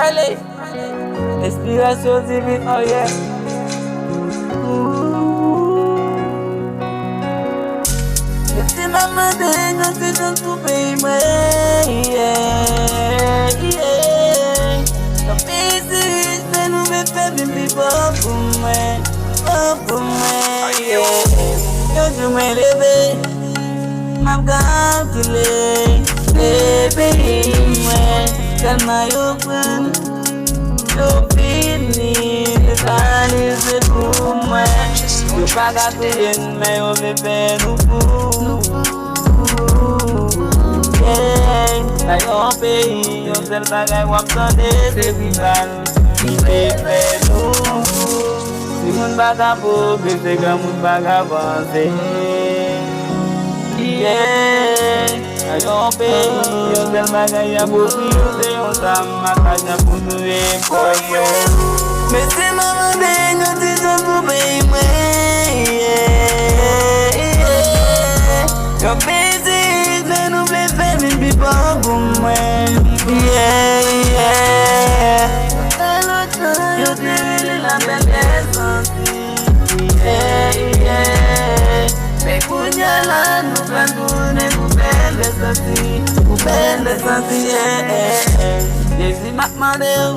Allez, Inspiration divine, oh yeah. Si maman de nous c'est dans tout pays, yeah, yeah. Comme ici, c'est nous me fait bien pour moi, yeah. Yo, je me lève, ma gamme qui l'est, baby, moi, tellement yo prenne, yo fini, le temps c'est pour moi. Yo pa gâter mais on veut faire nous pour. Yeah, la yon pays, yon seul bagay wap tande, c'est rival, qui fait faire nous. Si moun baga pauvre, c'est que moun baga avancé. Yeah, la yon pays, yon seul bagay y'a beaucoup, yon sam makaja pour nous époyer. Mais c'est maman de nous disons pour payer. Yo busy, they no play baby before boom yeah, yeah. Yo te la belle sentie, yeah, yeah. Me cuñala, no canune, ku belle sentie, yeah. Desi makmadeu,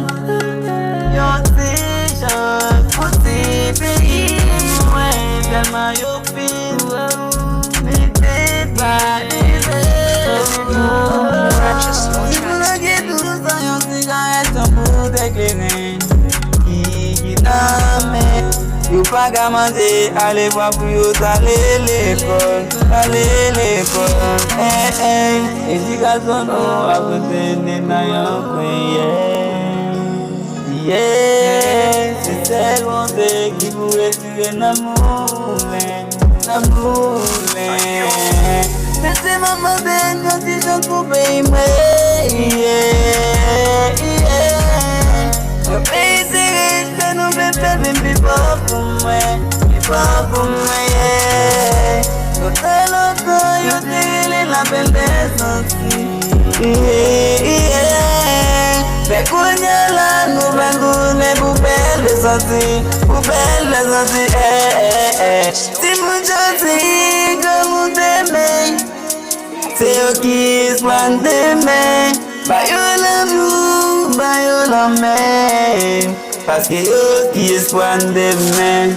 yo t-shirt, pussy, baby, tellement yo feel. You paga manger, allez voir pour you aller l'école, et si garçon nous a besoin na yon coin, yeah, c'est tellement de qui vous retirer l'amour, mais c'est maman ben quand tu t'en coupes, yeah, yeah. Yo pays c'est nous fait faire même pas pour moi, yeah. Yo tellement yo te la belle sentie, yeah. Mais cuñala nous vengoune pour belle sentie, Si mon gentil comme t'aimer, c'est eux qui se prennent des mains. Bayo l'amour, bayo la main, parce que eux qui se prennent des mains.